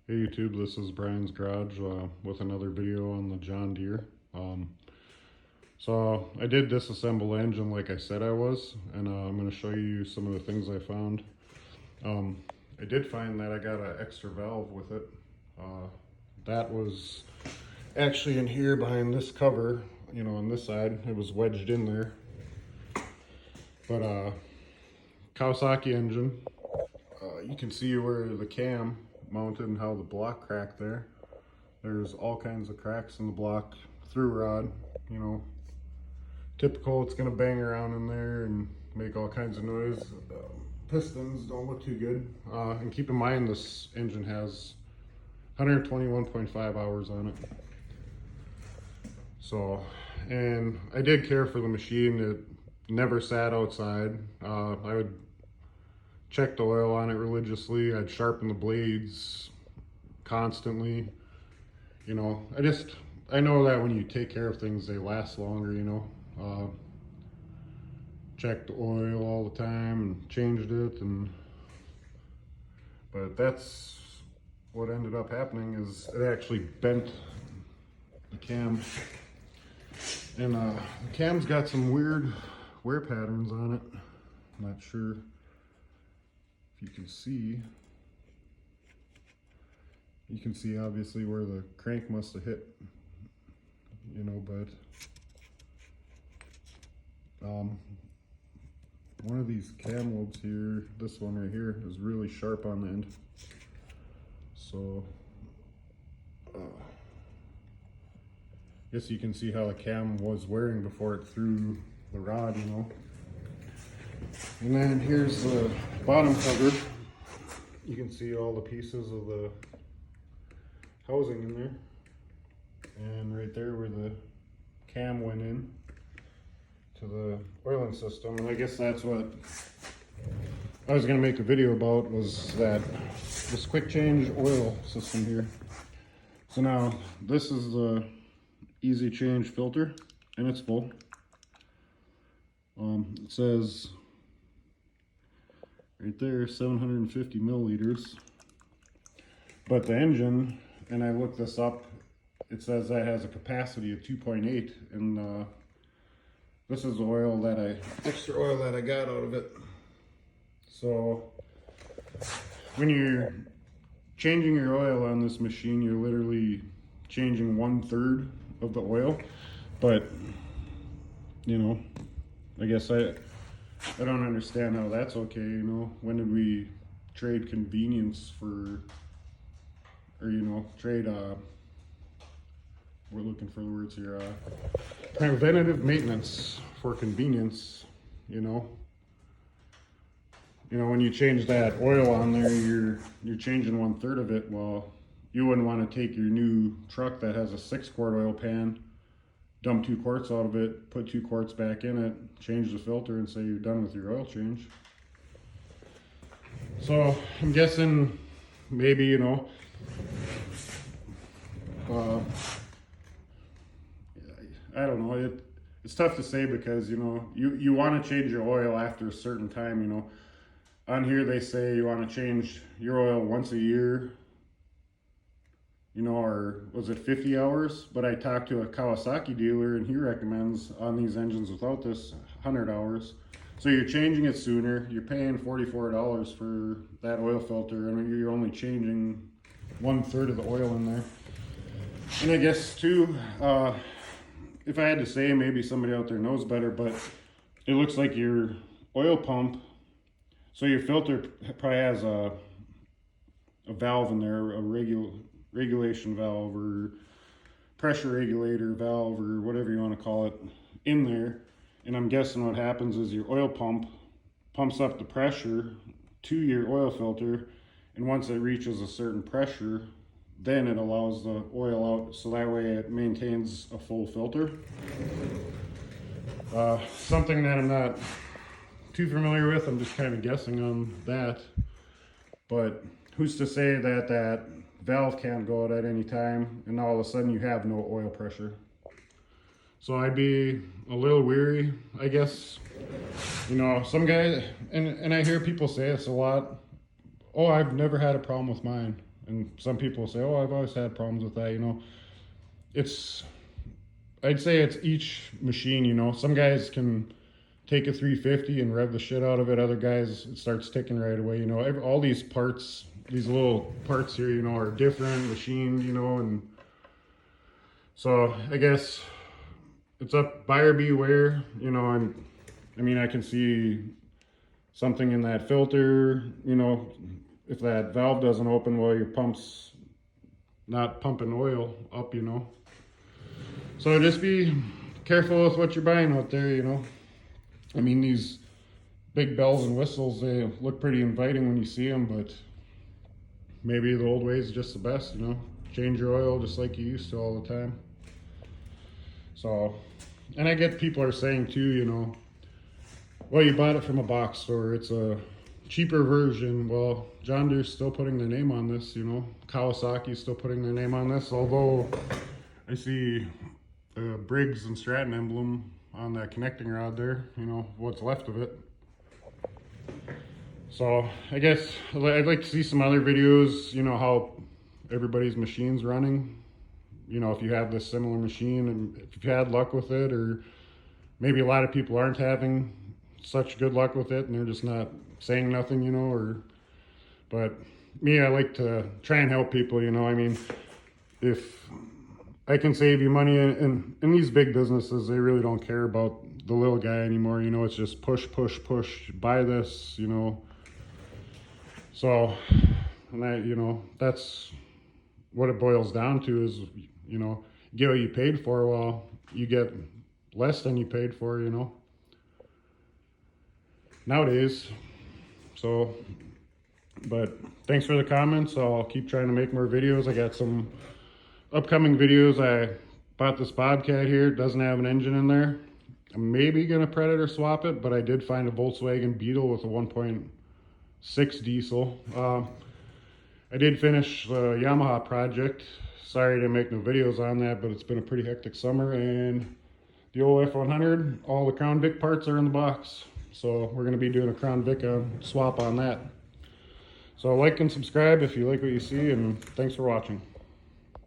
Hey YouTube, this is Brian's Garage with another video on the John Deere. So I did disassemble the engine like I said I was, and I'm going to show you some of the things I found. I did find that I got an extra valve with it. That was actually in here behind this cover, you know, on this side. It was wedged in there. But Kawasaki engine, you can see where the cam mounted and how the block cracked there. There's all kinds of cracks in the block through rod, you know, typical. It's gonna bang around in there and make all kinds of noise. Pistons don't look too good, and keep in mind this engine has 121.5 hours on it. So, and I did care for the machine. It never sat outside. I would check the oil on it religiously. I'd sharpen the blades constantly. You know, I know that when you take care of things, they last longer, you know. Checked the oil all the time and changed it, but that's what ended up happening is it actually bent the cam. And the cam's got some weird wear patterns on it. I'm not sure if you can see. You can see obviously where the crank must have hit, you know, but one of these cam lobes here, this one right here, is really sharp on the end. So I guess you can see how the cam was wearing before it threw the rod, you know. And then here's the bottom cover. You can see all the pieces of the housing in there. And right there where the cam went in to the oiling system. And I guess that's what I was gonna make a video about, was that this quick change oil system here. So now this is the easy change filter and it's full. It says right there 750 milliliters, but the engine, and I looked this up, it says that has a capacity of 2.8, and this is the oil extra oil that I got out of it. So when you're changing your oil on this machine, you're literally changing 1/3 of the oil. But you know, I guess I don't understand how that's okay, you know. When did we trade convenience for, or you know, trade we're looking for the words here, preventative maintenance for convenience, you know. You know, when you change that oil on there, you're changing 1/3 of it. Well, you wouldn't want to take your new truck that has a 6-quart oil pan, dump 2 quarts out of it, put 2 quarts back in it, change the filter, and say you're done with your oil change. So I'm guessing maybe, you know, I don't know. It's tough to say because, you know, you want to change your oil after a certain time, you know. On here they say you want to change your oil once a year, you know, or was it 50 hours? But I talked to a Kawasaki dealer and he recommends on these engines without this 100 hours. So you're changing it sooner. You're paying $44 for that oil filter, and you're only changing 1/3 of the oil in there. And I guess too, if I had to say, maybe somebody out there knows better, but it looks like your oil pump, so your filter probably has a valve in there, a regulation valve or pressure regulator valve or whatever you want to call it in there. And I'm guessing what happens is your oil pump pumps up the pressure to your oil filter, and once it reaches a certain pressure, then it allows the oil out, so that way it maintains a full filter. Something that I'm not too familiar with, I'm just kind of guessing on that. But who's to say that that valve can't go out at any time and all of a sudden you have no oil pressure? So I'd be a little weary, I guess. You know, some guys, and I hear people say this a lot, oh, I've never had a problem with mine. And some people say, oh, I've always had problems with that, you know. I'd say it's each machine, you know. Some guys can take a 350 and rev the shit out of it. Other guys, it starts ticking right away, you know. All these parts, these little parts here, you know, are different, machined, you know, and so I guess it's up, buyer beware, you know. I mean, I can see something in that filter, you know, if that valve doesn't open, well, your pump's not pumping oil up, you know. So just be careful with what you're buying out there, you know. I mean, these big bells and whistles, they look pretty inviting when you see them, but maybe the old way is just the best, you know. Change your oil just like you used to all the time. So, and I get people are saying too, you know, well, you bought it from a box store, it's a cheaper version. Well, John Deere's still putting their name on this, you know. Kawasaki's still putting their name on this, although I see the Briggs and Stratton emblem on that connecting rod there, you know, what's left of it. So I guess I'd like to see some other videos, you know, how everybody's machine's running. You know, if you have this similar machine and if you've had luck with it, or maybe a lot of people aren't having such good luck with it and they're just not saying nothing, you know, but me, I like to try and help people, you know. I mean, if I can save you money, and these big businesses, they really don't care about the little guy anymore, you know. It's just push, push, push, buy this, you know. So, and that, you know, that's what it boils down to is, you know, you get what you paid for. Well, you get less than you paid for, you know, nowadays. So, but thanks for the comments. I'll keep trying to make more videos. I got some upcoming videos. I bought this Bobcat here. It doesn't have an engine in there. I'm maybe gonna Predator swap it, but I did find a Volkswagen Beetle with a 1.6 diesel. I did finish the Yamaha project. Sorry I didn't make no videos on that, but it's been a pretty hectic summer. And the old F100, all the Crown Vic parts are in the box. So we're gonna be doing a Crown Vic swap on that. So like and subscribe if you like what you see, and thanks for watching.